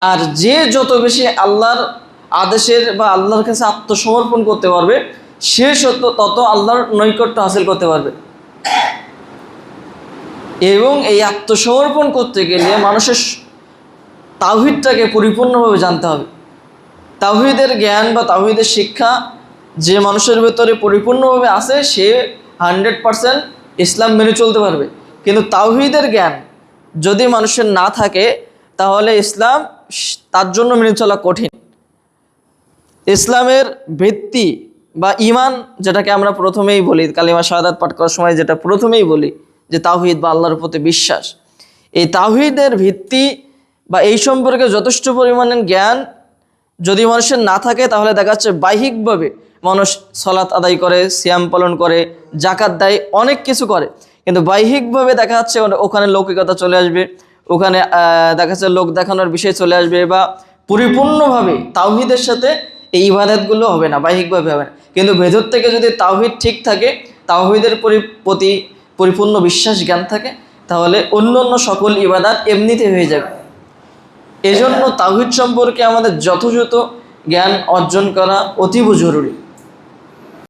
আর যে যত বেশি আল্লাহর আদেশের বা আল্লাহর কাছে আত্মসমর্পণ করতে পারবে, সে তত আল্লাহর নৈকট্য হাসিল করতে পারবে। এবং এই আত্মসমর্পণ করতে গেলে মানুষের তাওহীদটাকে পরিপূর্ণভাবে জানতে হবে। তাওহীদের জ্ঞান বা তাওহীদের শিক্ষা যে মানুষের ভেতরে পরিপূর্ণভাবে আছে, সে 100% ইসলাম মেনে চলতে পারবে। কিন্তু তাওহীদের জ্ঞান যদি মানুষের না থাকে, তাহলে ইসলাম তার জন্য মেনে চলা কঠিন। ইসলামের ভিত্তি বা ঈমান, যেটাকে আমরা প্রথমেই বলি, কালিমা শাহাদাত পাঠ করার সময় যেটা প্রথমেই বলি যে তাওহীদ বা আল্লাহর প্রতি বিশ্বাস, এই তাওহীদের ভিত্তি বা এই সম্পর্কে যথেষ্ট পরিমাণের জ্ঞান যদি মানুষের না থাকে, তাহলে দেখা যাচ্ছে বাহ্যিকভাবে মানুষ সালাত আদায় করে, সিয়াম পালন করে, জাকাত দেয়, অনেক কিছু করে, কিন্তু বাহ্যিকভাবে দেখা যাচ্ছে ওখানে লৌকিকতা চলে আসবে, ওখানে দেখা যাচ্ছে লোক দেখানোর বিষয় চলে আসবে, বা পরিপূর্ণভাবে তাওহীদের সাথে এই ইবাদতগুলো হবে না, বাহ্যিকভাবে হবে না। কিন্তু ভেতর থেকে যদি তাওহীদ ঠিক থাকে, তাওহীদের প্রতি পরিপূর্ণ বিশ্বাস জ্ঞান থাকে, তাহলে অন্য সকল ইবাদত এমনিতে হয়ে যাবে। এজন্য তাওহীদ সম্পর্কে আমাদের যথাযথ জ্ঞান অর্জন করা অতীব জরুরি।